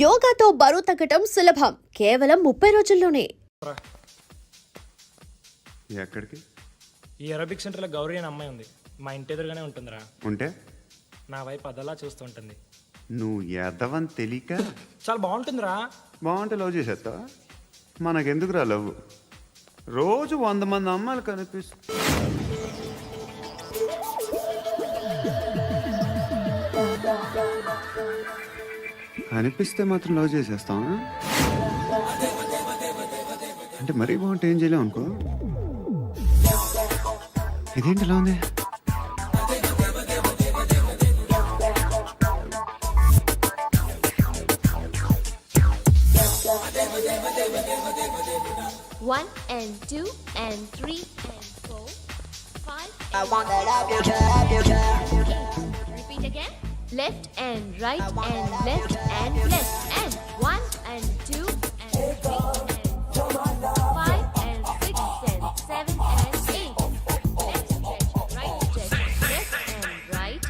యోగాతో బరువు తగ్గటం సులభం కేవలం 30 రోజుల్లోనే. ఎక్కడికి? ఈ అరబిక్ సెంటర్లో గౌరీ అనే అమ్మాయి ఉంది. మా ఇంటి ఎదురుగానే ఉంటుందిరా. ఉంటే నా వైపు అదలా చూస్తూ ఉంటుంది. నువ్వు ఎదవని తెలియక చాలా బాగుంటుందిరా. బాగుంటే లవ్ చేసేస్తా. మనకెందుకురా లవ్? రోజు 100 మంది అమ్మాయిలు కనిపిస్తే మాత్రం లవ్ చేసేస్తాం. అంటే మరీ బాగుంటే ఏం చేయలేం అనుకో. ఇదేంటి ఎలా ఉంది? One and two and three and four, five. I want that up. Repeat again. Left and right and left and left and one and two and three and four, five and six and seven and eight. Left stretch, right stretch, left and right,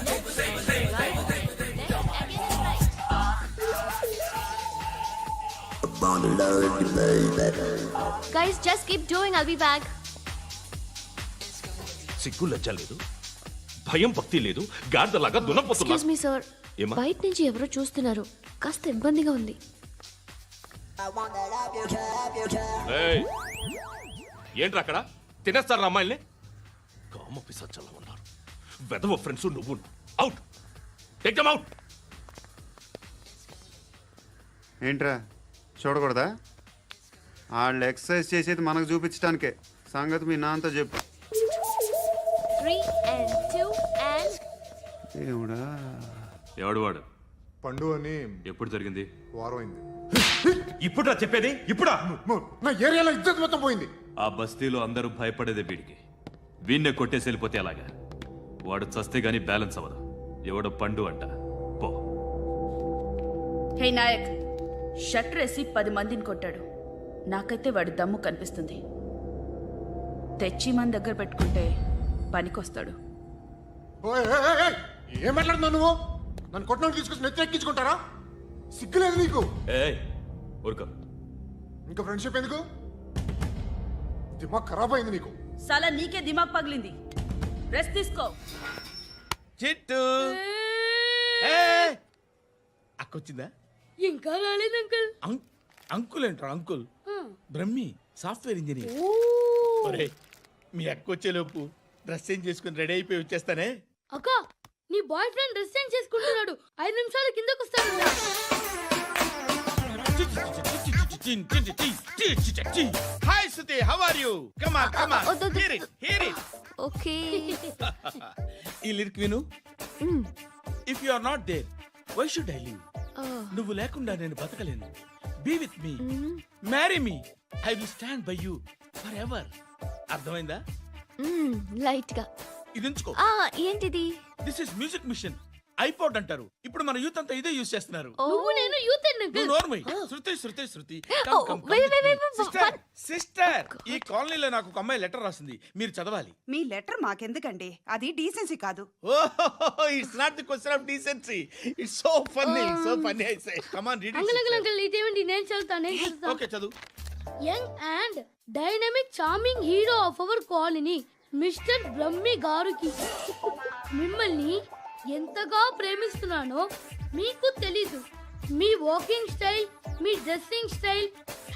left and right, left again and right. Guys, just keep doing. I'll be back. సిగ్గు లజ్జ లేదు, భయం భక్తి లేదు, గాడిదలాగా దున్నపోతున్నా. Excuse me sir, బయట నుంచి ఎవరో చూస్తున్నారు, కాస్త ఇబ్బందిగా ఉంది. ఏయ్, ఏంట్రా అక్కడ తినేస్తారు అమ్మాయిల్ని? కామ పిశాచాలు ఉన్నారు. వెదవ ఫ్రెండ్స్ నువ్వు. Out, take them out. ఏంట్రా చూడకూడదా? వాళ్ళు ఎక్సర్సైజ్ చేసేది మనకు చూపించడానికే. సంగతి మీ నాన్నతో చెప్పు. 3 and 2 and దేవుడా, ఎవడు వాడు? పండు అని ఎప్పుడు జరిగింది? వారం అయింది. ఇప్పుడా చెప్పేది? ఇప్పుడా? నా ఏరియాలో ఇద్దరు మొత్తం పోయింది. ఆ బస్తీలో అందరూ భయపడేదే వీడికి. వీణ్ణే కొట్టేసి వెళ్ళిపోతే అలాగా? వాడు చస్తే గానీ బ్యాలెన్స్ అవ్వదు. ఎవడో పండు అంట. పో. హే నాయక్, షట్టర్ వేసి 10 మందిని కొట్టాడు. నాకైతే వాడి దమ్ము కనిపిస్తుంది. తెచ్చి మన దగ్గర పెట్టుకుంటే పనికొస్తాడు. ఏం మాట్లాడుతున్నావు నువ్వు? నన్ను కొట్టడానికి తీసుకొచ్చి నెత్తి ఎక్కించుకుంటారా? సిగ్గులేదు నీకు? ఏయ్, ఊరుకో. ఇంకా ఫ్రెండ్షిప్ ఎందుకు? దిమాగ్ ఖరాబ్ అయింది నీకు. సలా నీకే దిమాగ్ పగిలింది. రెస్ట్ తీసుకో. చిట్టు అక్కొచ్చిందా? ఇంకా రాలేదు అంకుల్. అంకుల్ ఏంట్రా అంకుల్? Brahmi software engineer. ఒరే, మీ అక్కొచ్చేలోపు డ్రెస్ చేంజ్ చేసుకుని రెడీ అయిపోయి వచ్చేస్తానే. అక్క, నీ బాయ్ ఫ్రెండ్ డ్రెస్ చేంజ్ చేసుకుంటున్నాడు. 5 నిమిషాలు కిందకు వస్తాడు. Hi Suthi, how are you? Come on come on, hear it hear it. Okay. ఈ లిరిక్ విను. If you are not there, why should I live? నువ్వు లేకుండా నేను బతకలేను. Be with me, marry me, I will stand by you forever. అర్థమైందా? Light గా. ఇది ఉంచుకో. ఏంటిది? This is music machine. IPod అంటారు. ఇప్పుడు మన యూత్ అంతా ఇదే యూజ్ చేస్తున్నారు. నువ్వు నేను యూత్ నువ్వు నోర్మై. శృతి శృతి శృతి. సిస్టర్, ఈ కాలనీలో నాకు ఒక అమ్మాయి లెటర్ రాసింది. మీరు చదవాలి. మీ లెటర్ మాకెందుకండి? అది డీసెన్సీ కాదు. Oh, it's not the question of decency. It's so funny, so funny. I say come on read it. Uncle ఇదేంటి? నేను చదువుతాను. ఓకే, చదువు. Young and dynamic charming hero of our colony mister Brahmi గారికి మిమ్మల్ని ఎంతగా ప్రేమిస్తున్నానో మీకు తెలీదు. మీ వాకింగ్ స్టైల్, మీ డ్రెస్సింగ్ స్టైల్,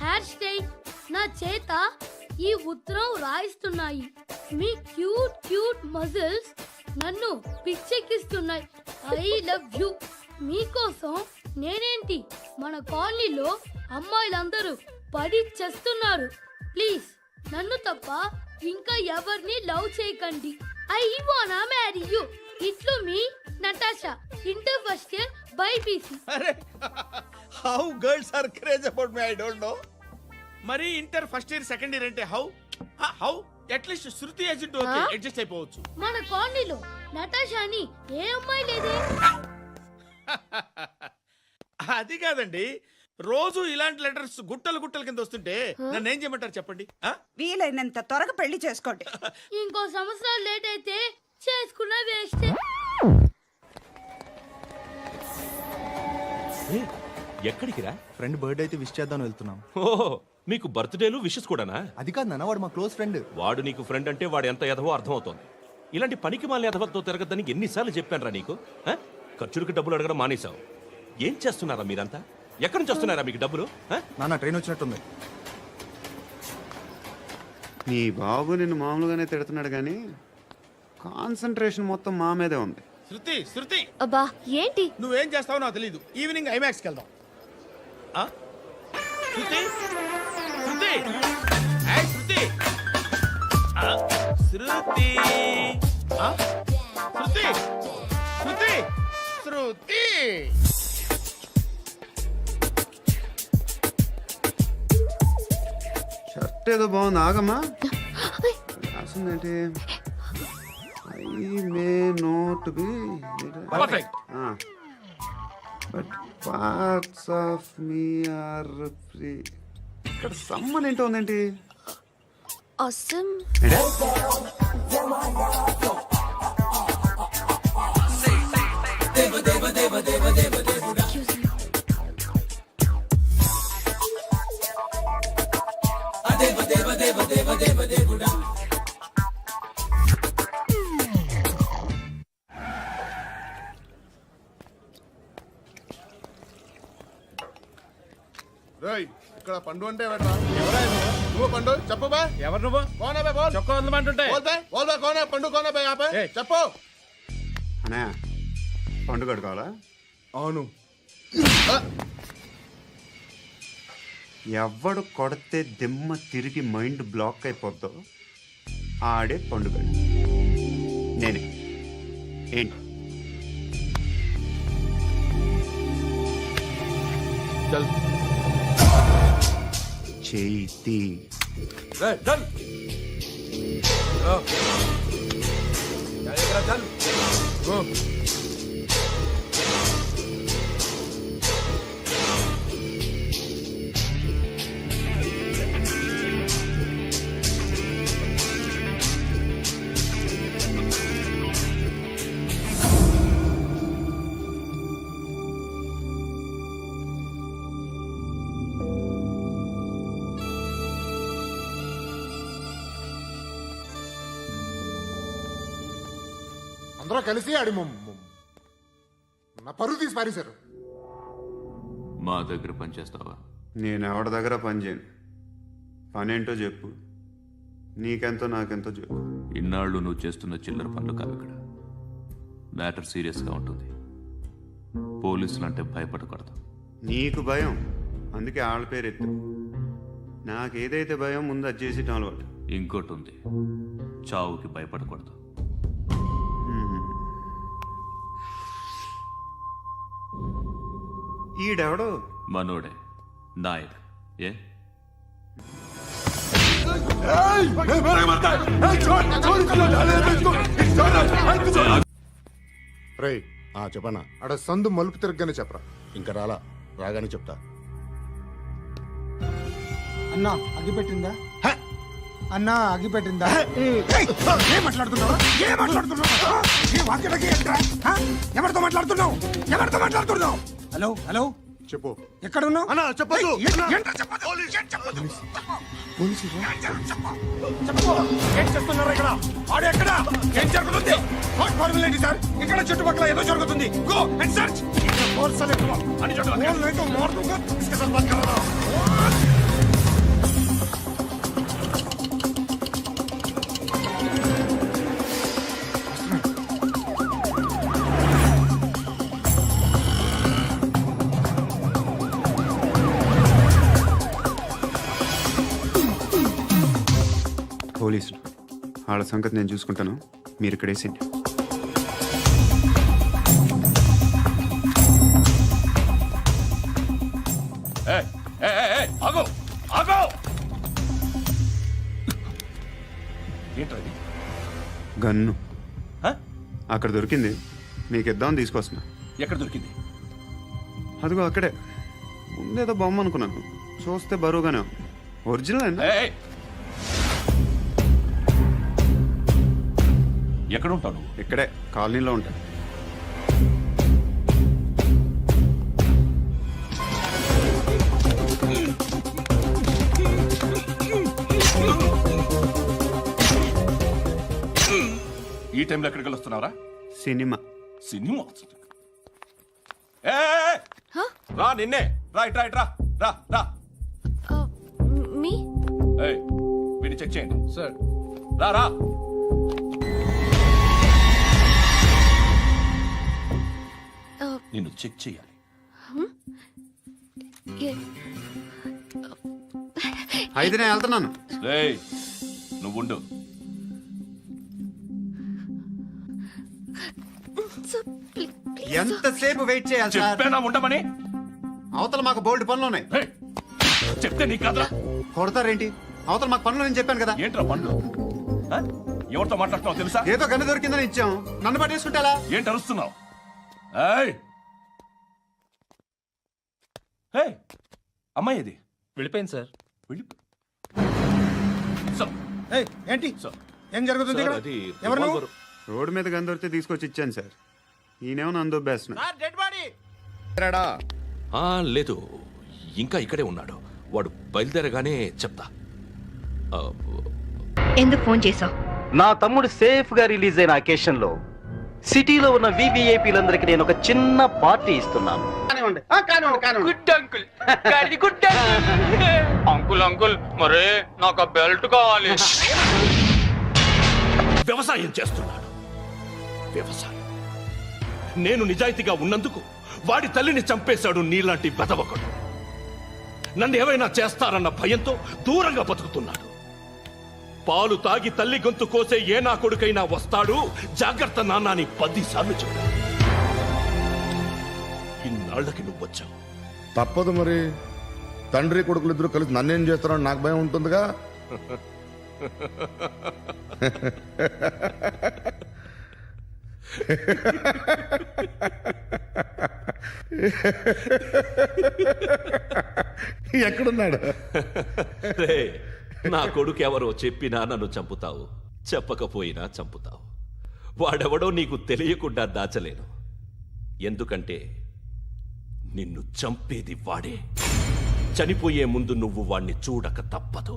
హెయిర్ స్టైల్ నా చేత ఈ ఉత్తరం రాయిస్తున్నాయి. మీ క్యూట్ క్యూట్ మజిల్స్ నన్ను పిచ్చెక్కిస్తున్నాయి. I love you. మీకోసం నేనేంటి, మన కాలనీలో అమ్మాయిలందరూ పడి చేస్తున్నారు. ప్లీజ్ నన్ను తప్ప ఇంకా ఎవరిని లవ్ చేయకండి. ఐ వానా మ్యారీ యూ. ఇట్లు మీ Natasha, inter first year BiPC. అరే, how girls are craze about me, I don't know. మరి inter first year second year అంటే how how at least Shruti agent okay, adjust అయిపోవచ్చు. మన కాలనీలో నటాషాని ఏ అమ్మాయి లేదే. అది కాదండి, రోజు ఇలాంటి లెటర్స్ గుట్టలు గుట్టల కింద వస్తుంటే నన్ను ఏం చేయమంటారు చెప్పండి? వీలైనంత త్వరగా పెళ్లి చేసుకోండి. ఇంకో సంవత్సరాలు లేట్ అయితే చేసుకున్న వేస్ట్. ఎక్కడికిరా? ఫ్రెండ్ బర్త్డే అయితే విష్ చేద్దాం వెళ్తున్నాం. ఓహో, మీకు బర్త్డేలు విషెస్ కూడానా? అది కాదు నాన్న, వాడు మా క్లోజ్ ఫ్రెండ్. వాడు నీకు ఫ్రెండ్ అంటే వాడు ఎంత ఎదవో అర్థమవుతోంది. ఇలాంటి పనికి మాలిన ఎదవతో తిరగద్దని ఎన్నిసార్లు చెప్పానురా నీకు? ఆ? ఖర్చులకు డబ్బులు అడగడం మానేశావు. ఏం చేస్తున్నారా మీరంతా? ఎక్కడి నుంచి వస్తున్నారా మీకు డబ్బులు? ఆ? నాన్న ట్రైన్ వచ్చినట్టుంది. నీ బాబు నిన్ను మామూలుగానే తిడుతున్నాడు కానీ కాన్సన్ట్రేషన్ మొత్తం మా మీదే ఉంది. శృతి శృతి అబ్బా ఏంటి? నువ్వేం చేస్తావో నాకు తెలియదు. ఈవినింగ్ ఐమాక్స్కి వెళ్దాం. ఆ? శృతి శృతి ఏయ్, శృతి ఆ, శృతి ఆ? శృతి శృతి శృతి షర్ట్ ఏదో బాగుంది, ఆగమ్మా. రాసిందేంటి? I may not be perfect. But parts of me are free. ఇక్కడ సమ్మన్ ఏంటో ఉందేంటి? అసమ్ ఏంటే? రేయ్, ఇక్కడ పండు అంటే ఎవరా? నువ్వు పండు చెప్పు బా. ఎవరు నువ్వు? కోనా బే బోల్. చొక్కా ఉందమంటుంటే బోల్ బే బోల్ బే కోనా పండు కోనా బే ఆపే ఏయ్. చెప్పు. అనే పండుగ కావాలా? అవును. ఎవడు కొడితే దిమ్మ తిరిగి మైండ్ బ్లాక్ అయిపోద్దో ఆడే పండుగ. నేనే. ఏంటి? చేతి అందరూ కలిసి ఆడి నా పరువు తీసి పారేశారు. మా దగ్గర పనిచేస్తావా? నేను ఎవరి దగ్గర పని చేయను. పనేంటో చెప్పు. నీకెంతో నాకెంతో చెప్పు. ఇన్నాళ్ళు నువ్వు చేస్తున్న చిల్లర పనులు కావు ఇక్కడ. మ్యాటర్ సీరియస్గా ఉంటుంది. పోలీసులు అంటే భయపడకూడదు. నీకు భయం, అందుకే ఆళ్ళ పేరు ఎత్తు. నాకేదైతే భయం ముందు అది చేసేటం అలవాటు. ఇంకోటి ఉంది, చావుకి భయపడకూడదు. ఈడెవడో మనోడే నాయక్. ఏ రే చెప్పనా ఆడ సందు మలుపు తిరగగానే చెప్పరా. ఇంకా రాగానే చెప్తా. అన్నా అగ్గి పెట్టిందా? అన్నా అగ్గి పెట్టిందా? ఏం మాట్లాడుతున్నావు? ఏం మాట్లాడుతున్నావు? ఎవరితో మాట్లాడుతున్నావు? ఎవరితో మాట్లాడుతున్నావు? హలో హలో చెప్పు. ఎక్కడ ఉన్నావు? అన్నా చెప్పదు. ఏం చేస్తున్నారు ఇక్కడ? ఆడు ఎక్కడ? ఏం జరుగుతుంది? వాట్ ఫార్మల్ ఏంటి సార్? ఇక్కడ చుట్టుపక్కల ఏదో జరుగుతుంది. Go and search. అని పోలీసులు వాళ్ళ సంగతి నేను చూసుకుంటాను. మీరు ఇక్కడ వేసేయండి. గన్ను అక్కడ దొరికింది, మీకు ఇద్దామని తీసుకొస్తున్నా. ఎక్కడ దొరికింది? అదిగో అక్కడే. ముందేదో బొమ్మ అనుకున్నాను, చూస్తే బరువుగానే ఉంది. ఒరిజినల్ అండి. ఎక్కడ ఉంటాను? ఇక్కడే కాలనీలో ఉంటాను. ఈ టైంలో ఎక్కడికి వస్తున్నావురా? సినిమా. సినిమా ఏయ్! రా నిన్నే రా ఇట్రా ఇట్రా రా రా మీ ఏయ్ వీడిని చెక్ చేయండి సార్. రా రా నిన్ను చెక్ చేయాలి. అయితే నేను వెళ్తున్నాను. ఏయ్ నువ్వుండు. ఎంతసేపు వెయిట్ చేయాలి సార్? చెప్పేనా ఉండమని? అవతల మాకు బోల్డ్ పనులు ఉన్నాయి. ఏయ్, చెప్తే నీ కదరా. కొడతారేంటి? అవతల మాకు పనులు నేను చెప్పాను కదా. ఏంట్రా పండ్లు? ఆ? ఎవరితో మాట్లాడుతున్నావు తెలుసా? ఏదో గన్ను దొరికిందని ఇచ్చాం, నన్ను పట్టేసుకుంటా. ఏంటి అరుస్తున్నావు? ఏయ్ ఏయ్ అమ్మాయి ఇది వెళ్ళిపోయింది సార్. వెళ్ళి సార్. ఏంటి సార్. ఏం జరుగుతుంది ఇక్కడ? ఎవరు నువ్వు? రోడ్డు మీద గన్ను దొరికితే తీసుకొచ్చి ఇచ్చాను సార్. ఈయనేమో నన్ను దొబ్బేస్తున్నా. లేదు ఇంకా ఇక్కడే ఉన్నాడు. వాడు బయలుదేరగానే చెప్తా. ఎందుకు ఫోన్ చేసావు? నా తమ్ముడు సేఫ్ గా రిలీజ్ అయిన అకేషన్ లో సిటీలో ఉన్న వివిఐపీలందరికీ నేను ఒక చిన్న పార్టీ ఇస్తున్నాను. Good uncle good uncle uncle మరే నాకు బెల్ట్ కావాలి. వ్యవసాయం చేస్తున్నాడు. వ్యవసాయం. నేను నిజాయితీగా ఉన్నందుకు వాడి తల్లిని చంపేశాడు నీలాంటి బెదవకుడు. నన్ను ఏమైనా చేస్తారన్న భయంతో దూరంగా బతుకుతున్నాడు. పాలు తాగి తల్లి గొంతు కోసే ఏ నా కొడుకైనా వస్తాడు. జాగ్రత్త నాన్న అని 10 సార్లు చెప్పా. ఇన్నాళ్ళకి నువ్వు వచ్చావు. తప్పదు మరి. తండ్రి కొడుకులు ఇద్దరు కలిసి నన్నేం చేస్తారని నాకు భయం ఉంటుందిగా. ఎక్కడున్నాడు? నా కొడుకు ఎవరో చెప్పినా నన్ను చంపుతావు, చెప్పకపోయినా చంపుతావు. వాడెవడో నీకు తెలియకుండా దాచలేను. ఎందుకంటే నిన్ను చంపేది వాడే. చనిపోయే ముందు నువ్వు వాణ్ణి చూడక తప్పదు.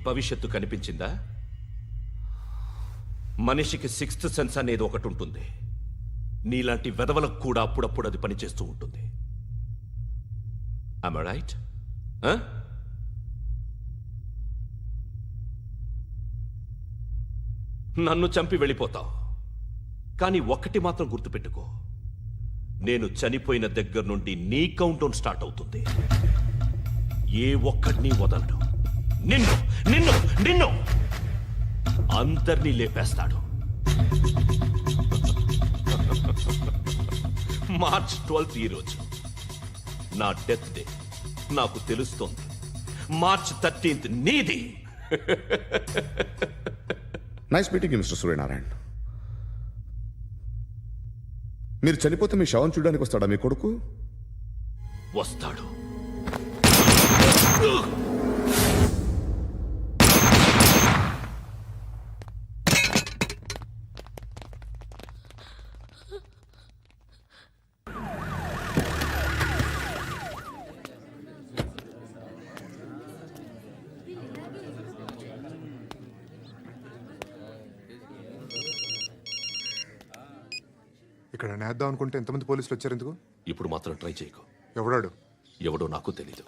భవిష్యత్తు కనిపించిందా? మనిషికి 6th సెన్స్ అనేది ఒకటి ఉంటుంది. నీలాంటి వెధవలకు కూడా అప్పుడప్పుడు అది పనిచేస్తూ ఉంటుంది. Am I right? నన్ను చంపి వెళ్ళిపోతావు. కానీ ఒక్కటి మాత్రం గుర్తుపెట్టుకో, నేను చనిపోయిన దగ్గర నుండి నీ కౌంట్ డౌన్ స్టార్ట్ అవుతుంది. ఏ ఒక్కడిని వదలడు. నిన్ను నిన్ను నిన్ను అందరినీ లేపేస్తాడు. మార్చ్ 12th ఈ రోజు నా డెత్ డే. నాకు తెలుస్తోంది. మార్చ్ 13th నీది. Nice meeting mister Suryanarayana. మీరు చనిపోతే మీ శవం చూడడానికి వస్తాడా మీ కొడుకు? వస్తాడు. ఇక్కడ నేద్దాం అనుకుంటే ఎంతమంది పోలీసులు వచ్చారు ఎందుకు? ఇప్పుడు మాత్రం ట్రై చేయకు. ఎవడాడు? ఎవడో నాకు తెలీదు.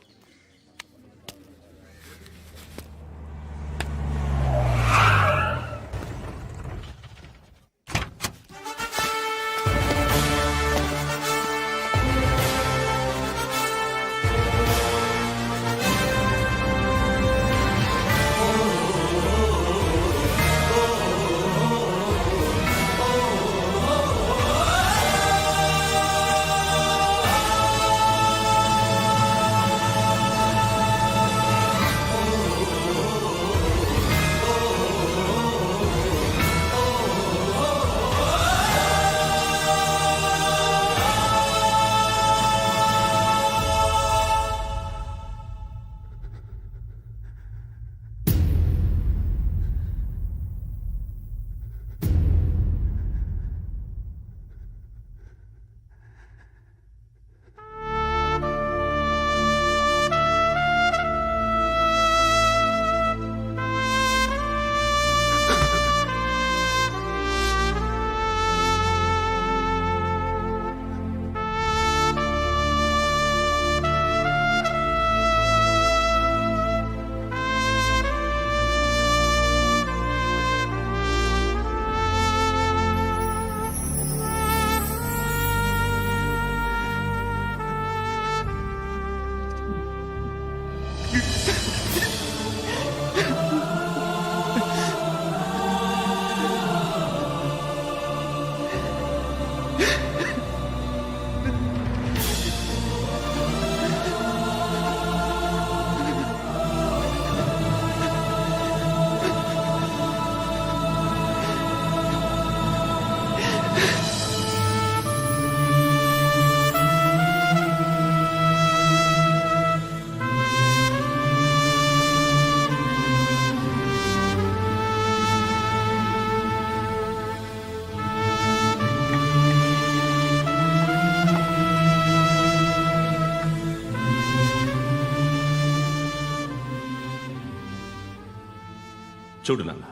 చూడు నాన్న,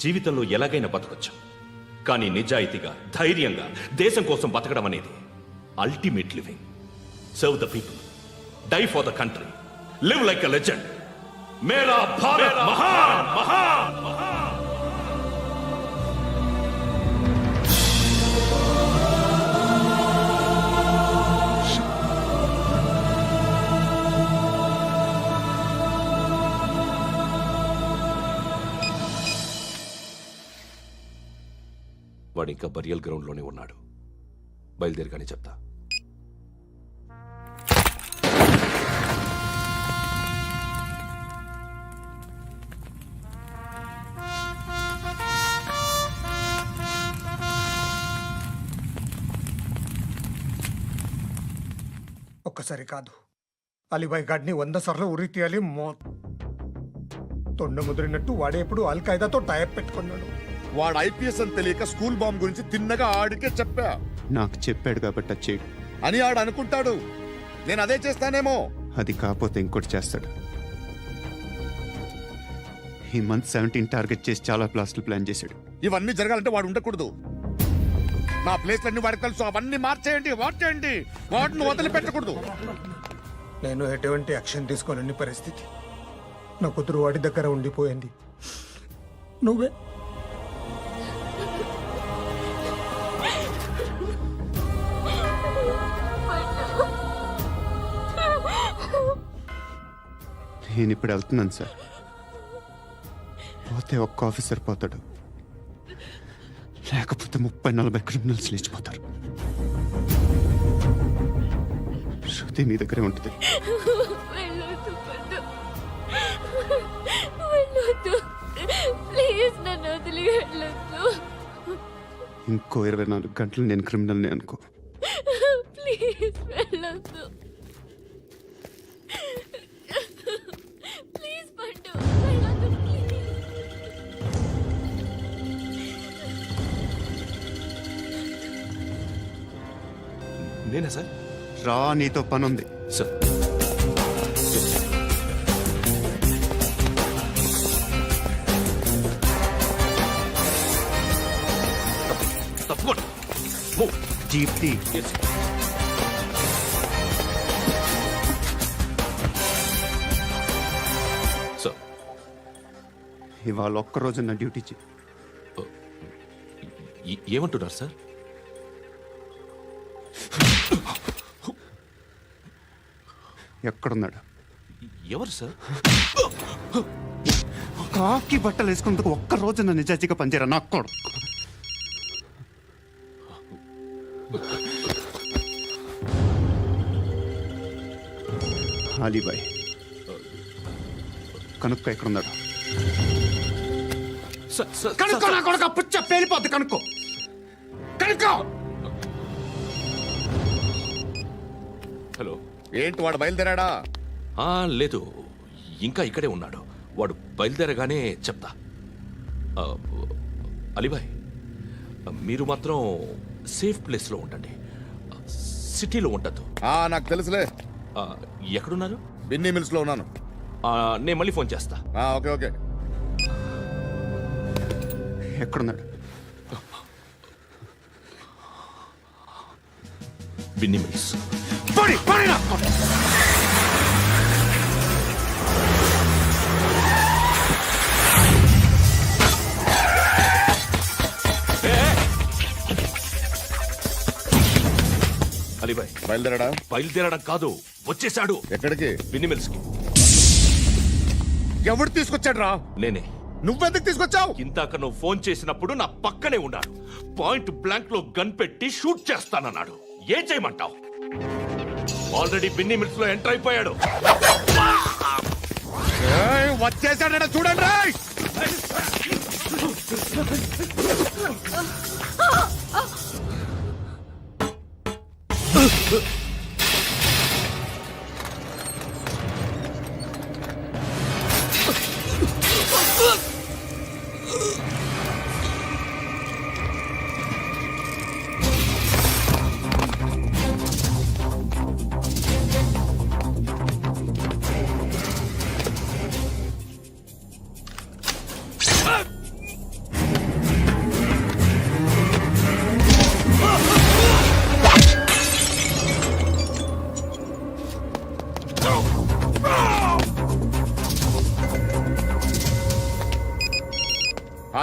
జీవితంలో ఎలాగైనా బతకొచ్చు, కానీ నిజాయితీగా ధైర్యంగా దేశం కోసం బతకడం అనేది ultimate living. Serve the people, die for the country, live like a legend. మేరా భారత్ మహాన్ మహాన్ మహాన్. వాడు ఇంకా బరియల్ గ్రౌండ్లోనే ఉన్నాడు. బయలుదేరగానే చెప్తా. ఒక్కసారి కాదు, అలీబాయ్ గాడిని 100 సార్లు ఉరి తీయాలి. తొండ ముదిరినట్టు వాడే ఎప్పుడు అల్ ఖైదాతో టైప్ పెట్టుకున్నాడు. వాడు ఐపీఎస్ అని తెలియక స్కూల్ బాంబ్ గురించి తిన్నగా ఆడికే చెప్పా నాకు చెప్పాడు కాబట్టి అది చేయడు. అని ఆడు అనుకుంటాడు. నేను అదే చేస్తానేమో. అది కాకపోతే ఇంకోటి చేస్తాడు. ఈ మంత్ 17 టార్గెట్ చేసి చాలా ప్లాస్టులు ప్లాన్ చేశాడు. ఇవన్నీ జరగాలంటే వాడు ఉండకూడదు. నా ప్లేస్లన్నీ వాడికి తెలుసు. అవన్నీ మార్చేయండి, మార్చేయండి. వాటిని వదిలిపెట్టకూడదు. నేను ఎటువంటి యాక్షన్ తీసుకోలేని పరిస్థితి. నా కూతురు వాడి దగ్గర ఉండిపోయింది. నువ్వే నేను ఇప్పుడు వెళ్తున్నాను సార్. పోతే ఒక్క ఆఫీసర్ పోతాడు, లేకపోతే 30-40 క్రిమినల్స్ లేచిపోతారు. శృతి మీ దగ్గరే ఉంటుంది. వెళ్ళొద్దు పండు, వెళ్ళొద్దు ప్లీజ్, నన్ను వదిలి వెళ్ళొద్దు. ఇంకో 24 గంటలు నేను క్రిమినల్ని అనుకో. ప్లీజ్ వెళ్ళొద్దు, ప్లీజ్ పండు వెళ్ళొద్దు ప్లీజ్. నేనా సార్? రా, నీతో పని ఉంది. సార్ తప్పకుండా. జీప్తి సార్, ఇవాళ ఒక్కరోజు నా డ్యూటీ చేయి. ఏమంటున్నారు సార్? ఎక్కడున్నాడు? ఎవరు సార్? కాకి బట్టలు వేసుకున్నందుకు ఒక్కరోజు నా నిజాయితీగా పనిచేయరా నా కొడుకు. అలీబాయ్ కనుక్కో, ఎక్కడున్నాడు? కనుక్కో నా కొడుకు. పుచ్చ పేలిపోద్ది. కనుక్కో, కనుక్కో. హలో, ఏంటి వాడు బయలుదేరాడా? లేదు, ఇంకా ఇక్కడే ఉన్నాడు. వాడు బయలుదేరగానే చెప్తా. అలీబాయ్, మీరు మాత్రం సేఫ్ ప్లేస్లో ఉండండి, సిటీలో ఉండద్దు. నాకు తెలుసులే. ఎక్కడున్నారు? బిన్నీ మిల్స్ లో ఉన్నాను. నేను మళ్ళీ ఫోన్ చేస్తా. Okay okay. ఎక్కడున్నాడు? బిన్నీ మిల్స్. అలీబాయ్ బయలుదేరాడా? బయలుదేరడం కాదు, వచ్చేసాడు. ఎక్కడికి? బిన్నీ మిల్స్ కి. ఎవడు తీసుకొచ్చాడు రా? నేనే. నువ్వెందుకు తీసుకొచ్చావు? ఇందాక నువ్వు ఫోన్ చేసినప్పుడు నా పక్కనే ఉన్నాడు. పాయింట్ బ్లాంక్ లో గన్ పెట్టి షూట్ చేస్తానన్నాడు. ఏం చేయమంటావు? ఆల్రెడీ బిన్నీ మిల్స్ లో ఎంటర్ అయిపోయాడు. వచ్చేసాడ చూడండి రా.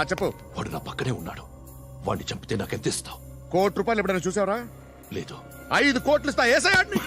చెప్పు. వాడు నా పక్కనే ఉన్నాడు. వాడిని చంపితే నాకెంత ఇస్తావు? ₹1 ఎప్పుడైనా చూసావరా? లేదు. 5 కోట్లు ఇస్తా. ఏసయాడిని.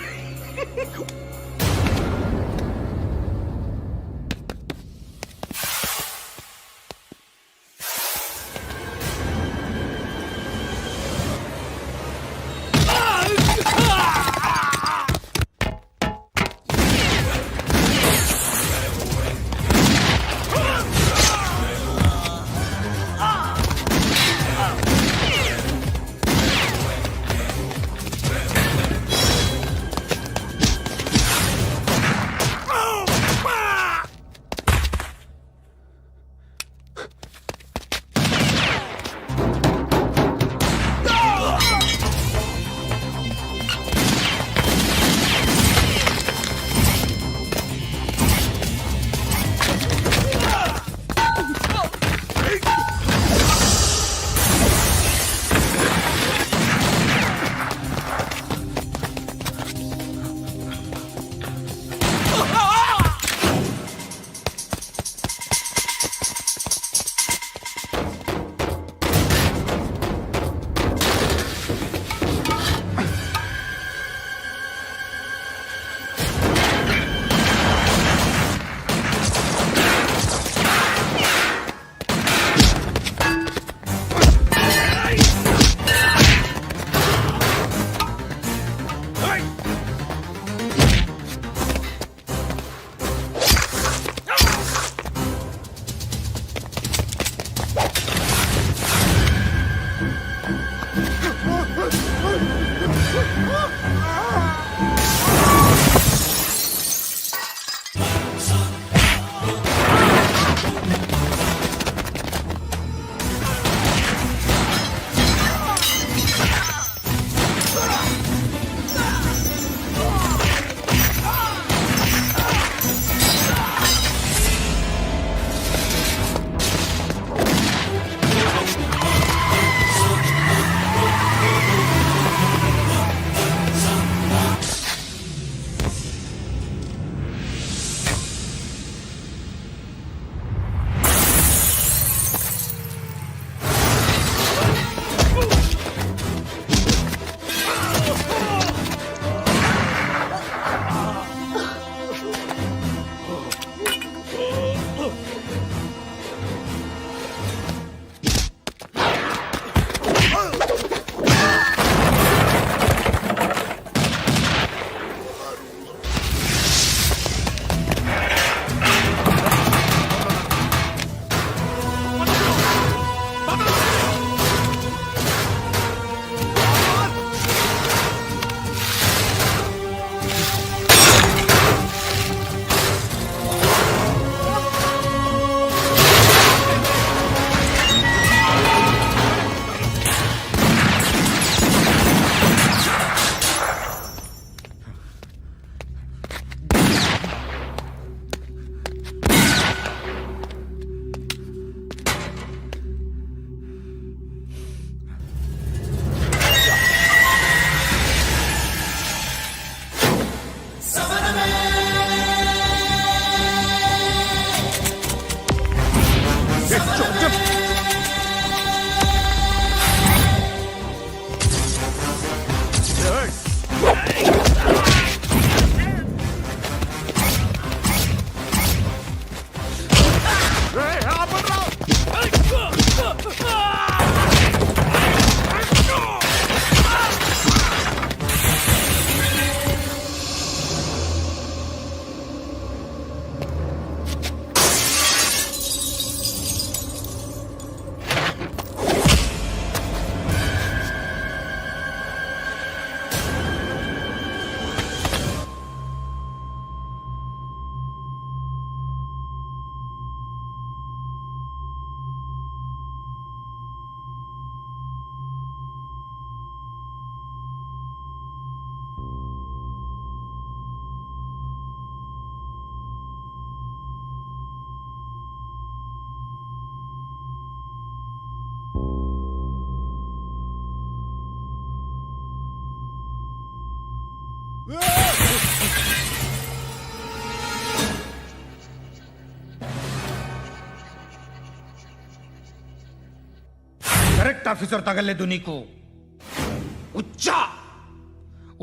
సెట్ ఆఫీసర్ తగలేదు నీకు.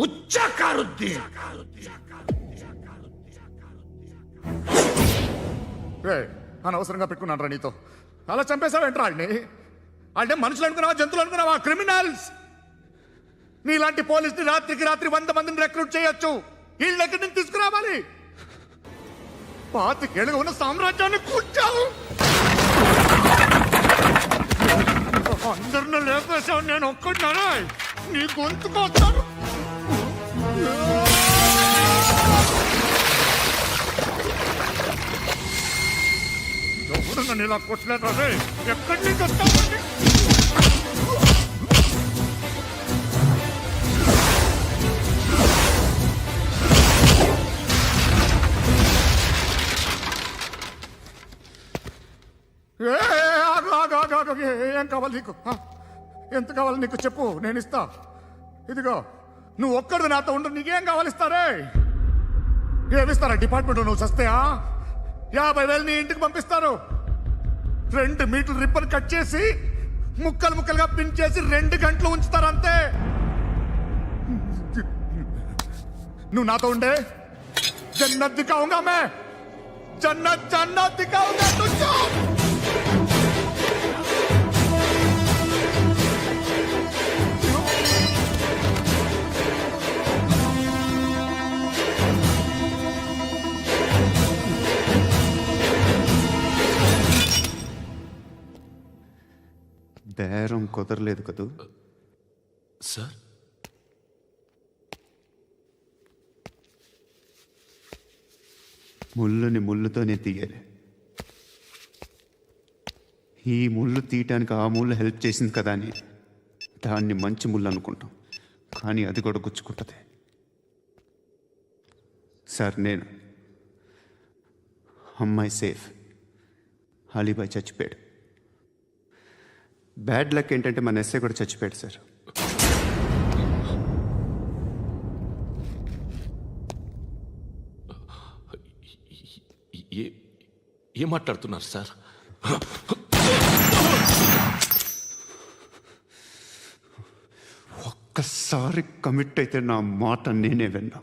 ఉచ్చా కారుద్దీన్. అనవసరంగా పెట్టుకున్నాను రా నీతో. అలా చంపేశావేంట్రా ఆడిని? అంటే మనుషులు అనుకున్నావా, జంతువులు అనుకున్నావా? క్రిమినల్స్. నీలాంటి పోలీసుని రాత్రికి రాత్రి 100 మందిని రిక్రూట్ చేయొచ్చు. వీళ్ళ ఎక్కడి నుంచి తీసుకురావాలి? 25 ఏళ్ళుగా ఉన్న సామ్రాజ్యాన్ని కూర్చావు. అందరిని లేపేశావు, నేను ఒక్కడినారా? నీ గొంతుకొస్తాను. ఎవరు నన్ను ఇలా కొట్టలేదా? ఎక్కడి నుంచి వస్తావు? ఏం కావాలి నీకు? ఎంత కావాలి నీకు చెప్పు, నేను ఇస్తా. ఇదిగో నువ్వు ఒక్కడు నాతో ఉండు, నీకేం కావాలి ఇస్తారే? ఏమిస్తారా డిపార్ట్మెంట్? నువ్వు సస్తేయా 50,000 నీ ఇంటికి పంపిస్తారు. 2 మీటర్లు రిబ్బన్ కట్ చేసి ముక్కలు ముక్కలుగా పిన్ చేసి 2 గంటలు ఉంచుతారు అంతే. నువ్వు నాతో ఉండే జన్నత్ దిఖాऊंगा मैं, जन्नत दिखाऊंगा तुझको. బేరం కుదరలేదు కదూ సార్? ముళ్ళుని ముళ్ళుతోనే తీయాలి. ఈ ముళ్ళు తీయటానికి ఆ ముళ్ళు హెల్ప్ చేసింది కదా అని దాన్ని మంచి ముళ్ళు అనుకుంటాం, కానీ అది కూడా గుచ్చుకుంటుంది. సార్, నేను అమ్మాయి సేఫ్, అలీబాయ్ చచ్చిపోయాడు. బ్యాడ్ లక్ ఏంటంటే మన ఎస్ఐ కూడా చచ్చిపోయాడు సార్. ఏం మాట్లాడుతున్నారు సార్? ఒక్కసారి కమిట్ అయితే నా మాట నేనే విన్నా.